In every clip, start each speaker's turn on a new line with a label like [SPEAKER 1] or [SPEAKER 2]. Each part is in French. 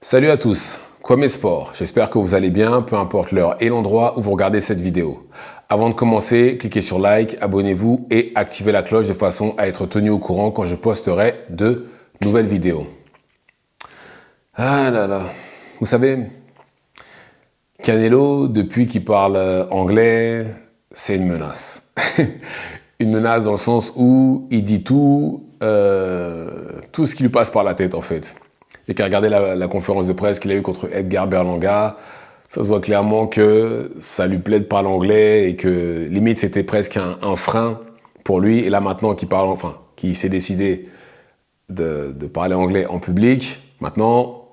[SPEAKER 1] Salut à tous, Kwame Sport, j'espère que vous allez bien, peu importe l'heure et l'endroit où vous regardez cette vidéo. Avant de commencer, cliquez sur like, abonnez-vous et activez la cloche de façon à être tenu au courant quand je posterai de nouvelles vidéos. Ah là là, vous savez, Canelo, depuis qu'il parle anglais, c'est une menace. Une menace dans le sens où il dit tout ce qui lui passe par la tête en fait. Et qu'à regarder la conférence de presse qu'il a eue contre Edgar Berlanga, ça se voit clairement que ça lui plaît de parler anglais et que limite c'était presque un frein pour lui. Et là maintenant qu'il s'est décidé de parler anglais en public, maintenant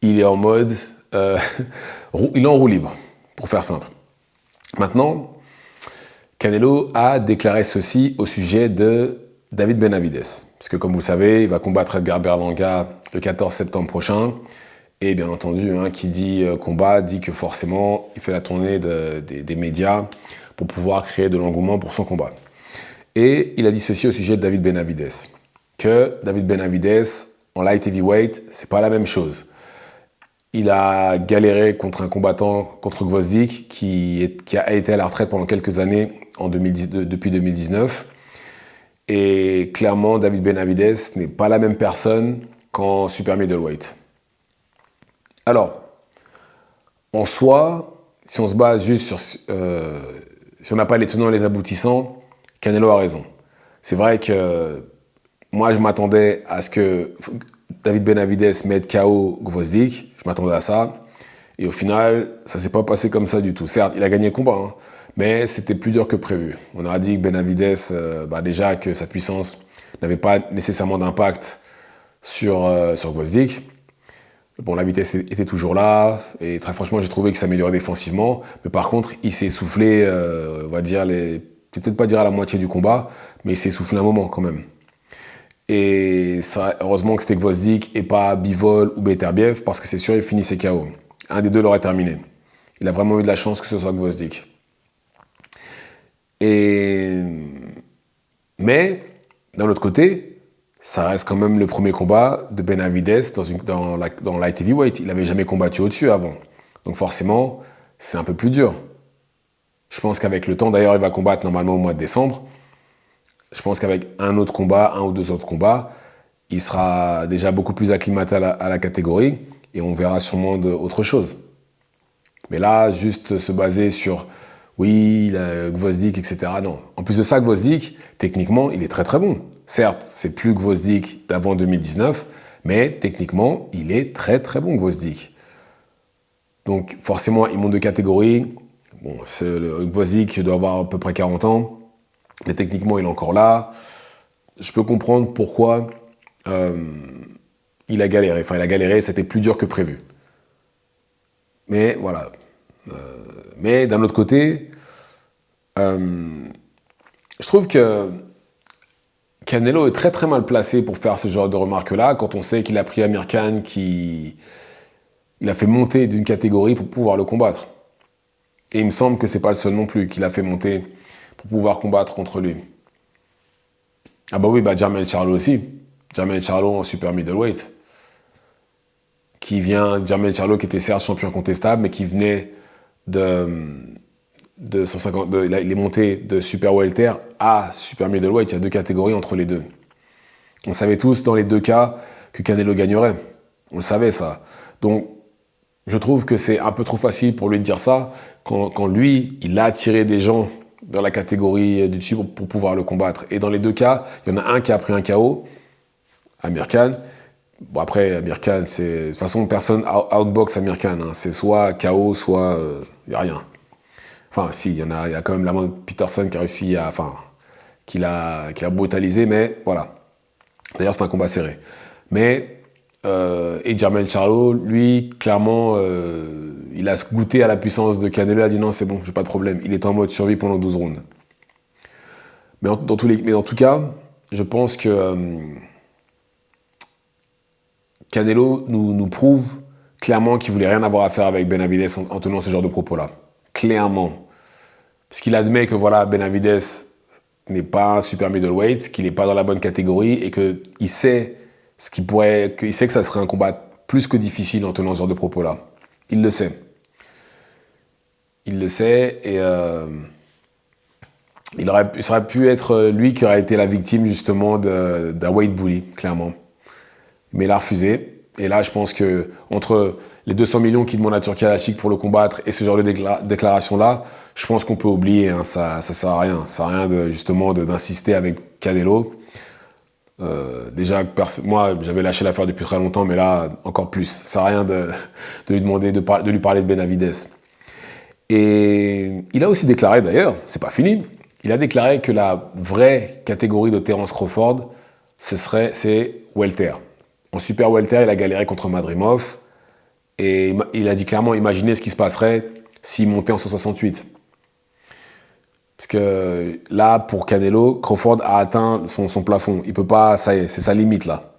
[SPEAKER 1] il est en mode, il est en roue libre, pour faire simple. Maintenant, Canelo a déclaré ceci au sujet de David Benavidez. Parce que comme vous le savez, il va combattre Edgar Berlanga le 14 septembre prochain. Et bien entendu, qui dit combat, dit que forcément, il fait la tournée des médias pour pouvoir créer de l'engouement pour son combat. Et il a dit ceci au sujet de David Benavidez. Que David Benavidez, en light heavyweight, c'est pas la même chose. Il a galéré contre un combattant, contre Gvozdyk, qui a été à la retraite pendant quelques années, depuis 2019. Et clairement, David Benavidez n'est pas la même personne qu'en super middleweight. Alors, en soi, si on se base juste sur... si on n'a pas les tenants et les aboutissants, Canelo a raison. C'est vrai que moi, je m'attendais à ce que David Benavidez mette KO Gvozdyk. Je m'attendais à ça. Et au final, ça s'est pas passé comme ça du tout. Certes, il a gagné le combat, mais c'était plus dur que prévu. On a dit que Benavidez, déjà que sa puissance n'avait pas nécessairement d'impact sur Gvozdyk. Bon, la vitesse était toujours là, et très franchement, j'ai trouvé qu'il s'améliorait défensivement. Mais par contre, il s'est essoufflé, on va dire, peut-être pas dire à la moitié du combat, mais il s'est essoufflé un moment quand même. Et ça, heureusement que c'était Gvozdyk et pas Bivol ou Beterbiev, parce que c'est sûr, il finissait KO. Un des deux l'aurait terminé. Il a vraiment eu de la chance que ce soit Gvozdyk. Mais, d'un autre côté, ça reste quand même le premier combat de Benavidez dans light heavyweight. Il n'avait jamais combattu au-dessus avant. Donc forcément, c'est un peu plus dur. Je pense qu'avec le temps, d'ailleurs, il va combattre normalement au mois de décembre. Je pense qu'avec un ou deux autres combats, il sera déjà beaucoup plus acclimaté à la catégorie et on verra sûrement autre chose. Mais là, juste se baser sur, oui, Gvozdyk, etc. Non. En plus de ça, Gvozdyk, techniquement, il est très très bon. Certes, c'est plus Gvozdyk d'avant 2019, mais techniquement, il est très très bon, Gvozdyk. Donc forcément, il monte de catégorie. Bon, Gvozdyk doit avoir à peu près 40 ans. Mais techniquement, il est encore là. Je peux comprendre pourquoi il a galéré. Enfin, il a galéré, c'était plus dur que prévu. Mais voilà. Mais d'un autre côté, je trouve que Canelo est très très mal placé pour faire ce genre de remarques-là, quand on sait qu'il a pris Amir Khan, il a fait monter d'une catégorie pour pouvoir le combattre. Et il me semble que c'est pas le seul non plus qu'il a fait monter pour pouvoir combattre contre lui. Ah bah oui, Jermell Charlo aussi. Jermell Charlo en super middleweight. Jermell Charlo qui était certes champion incontestable, mais qui venait de 150, il est monté de super welter à super middleweight. Il y a deux catégories entre les deux. On savait tous dans les deux cas que Canelo gagnerait. On le savait ça. Donc, je trouve que c'est un peu trop facile pour lui de dire ça quand lui, il a attiré des gens dans la catégorie du dessus pour pouvoir le combattre. Et dans les deux cas, il y en a un qui a pris un KO, Amir Khan. Bon après, Amir Khan, de toute façon, personne outbox Amir Khan. C'est soit KO, soit il n'y a rien. Enfin, si, il y a quand même Lamont Peterson qui a réussi qui l'a brutalisé, mais voilà. D'ailleurs, c'est un combat serré. Mais, et Jermell Charlo, lui, clairement, il a goûté à la puissance de Canelo, il a dit non, c'est bon, j'ai pas de problème. Il est en mode survie pendant 12 rounds. Mais en tout cas, je pense que Canelo nous prouve clairement qu'il voulait rien avoir à faire avec Benavidez en tenant ce genre de propos-là. Clairement. Parce qu'il admet que voilà, Benavidez n'est pas un super middleweight, qu'il n'est pas dans la bonne catégorie et qu'il sait qu'il sait que ça serait un combat plus que difficile en tenant ce genre de propos-là. Il le sait. Il le sait et ça aurait pu être lui qui aurait été la victime justement d'un weight bully, clairement. Mais il a refusé. Et là, je pense que entre les 200 millions qu'il demande à Turki Al-Sheikh pour le combattre et ce genre de déclaration-là, je pense qu'on peut oublier. Hein, ça sert à rien. Ça sert à rien justement d'insister avec Canelo. Déjà, moi, j'avais lâché l'affaire depuis très longtemps, mais là, encore plus. Ça sert à rien de lui demander de lui parler de Benavidez. Et il a aussi déclaré, d'ailleurs, c'est pas fini, il a déclaré que la vraie catégorie de Terence Crawford, c'est welter. En super welter, il a galéré contre Madrimov. Et il a dit clairement, imaginez ce qui se passerait s'il montait en 168. Parce que là, pour Canelo, Crawford a atteint son plafond. Il peut pas, ça y est, c'est sa limite là.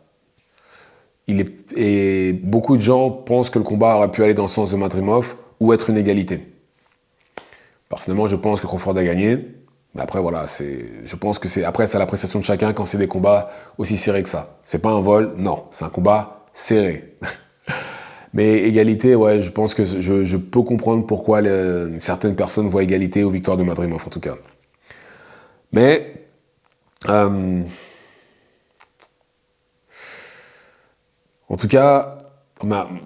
[SPEAKER 1] Et beaucoup de gens pensent que le combat aurait pu aller dans le sens de Madrimov ou être une égalité. Personnellement, je pense que Crawford a gagné. Mais après, voilà, je pense que c'est l'appréciation de chacun quand c'est des combats aussi serrés que ça. C'est pas un vol, non, c'est un combat serré. Mais égalité, ouais, je pense que je peux comprendre pourquoi certaines personnes voient égalité aux victoires de Madrimov, en tout cas. Mais en tout cas,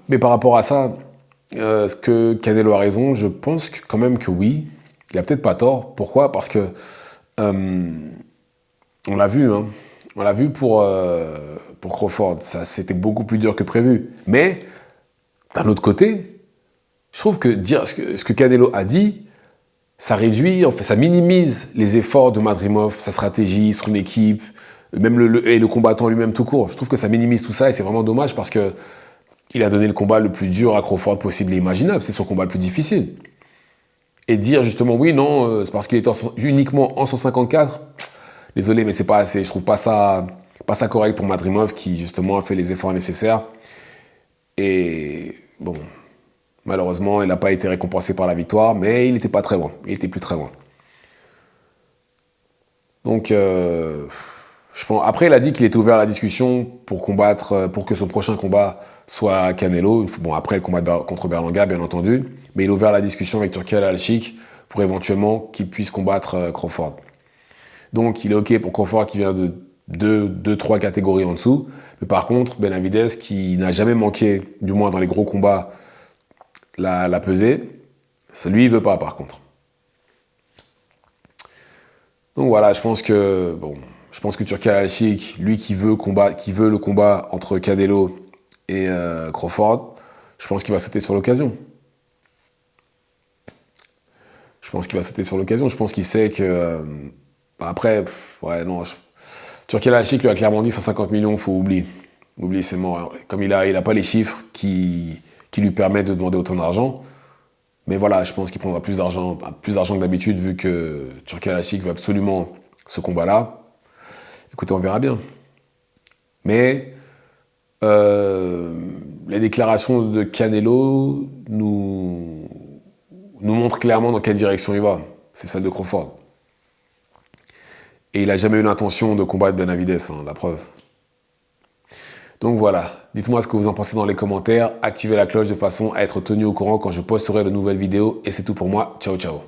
[SPEAKER 1] mais par rapport à ça, est-ce que Canelo a raison? Je pense quand même que oui. Il a peut-être pas tort. Pourquoi? Parce que on l'a vu, hein. On l'a vu pour Crawford. Ça, c'était beaucoup plus dur que prévu. Mais d'un autre côté, je trouve que dire ce que Canelo a dit, ça réduit, en fait, ça minimise les efforts de Madrimov, sa stratégie, son équipe, même le combattant lui-même tout court. Je trouve que ça minimise tout ça et c'est vraiment dommage parce que il a donné le combat le plus dur à Crawford possible et imaginable. C'est son combat le plus difficile. Et dire justement, oui, non, c'est parce qu'il était uniquement en 154. Désolé, mais c'est pas assez. Je trouve pas ça correct pour Madrimov qui justement a fait les efforts nécessaires. Et bon, malheureusement, il n'a pas été récompensé par la victoire, mais il n'était pas très loin. Il était plus très loin. Donc, je pense. Après, il a dit qu'il était ouvert à la discussion pour que son prochain combat soit Canelo. Bon, après le combat contre Berlanga, bien entendu, mais il est ouvert à la discussion avec Turki Al-Sheikh pour éventuellement qu'il puisse combattre Crawford. Donc, il est OK pour Crawford qui vient de 2-3 catégories en dessous. Mais par contre, Benavidez, qui n'a jamais manqué, du moins dans les gros combats, la pesée, ça, lui, il veut pas, par contre. Donc voilà, je pense que Turki Al-Sheikh, lui qui veut le combat entre Canelo et Crawford, je pense qu'il va sauter sur l'occasion. Je pense qu'il sait que après, ouais, non. Turki Al-Sheikh lui a clairement dit 150 millions, faut oublier. Oublie, c'est mort. Comme il a pas les chiffres qui lui permettent de demander autant d'argent. Mais voilà, je pense qu'il prendra plus d'argent que d'habitude, vu que Turki Al-Sheikh veut absolument ce combat-là. Écoutez, on verra bien. Mais les déclarations de Canelo nous montrent clairement dans quelle direction il va. C'est celle de Crawford. Et il n'a jamais eu l'intention de combattre Benavidez, hein, la preuve. Donc voilà, dites-moi ce que vous en pensez dans les commentaires, activez la cloche de façon à être tenu au courant quand je posterai de nouvelles vidéos, et c'est tout pour moi, ciao ciao.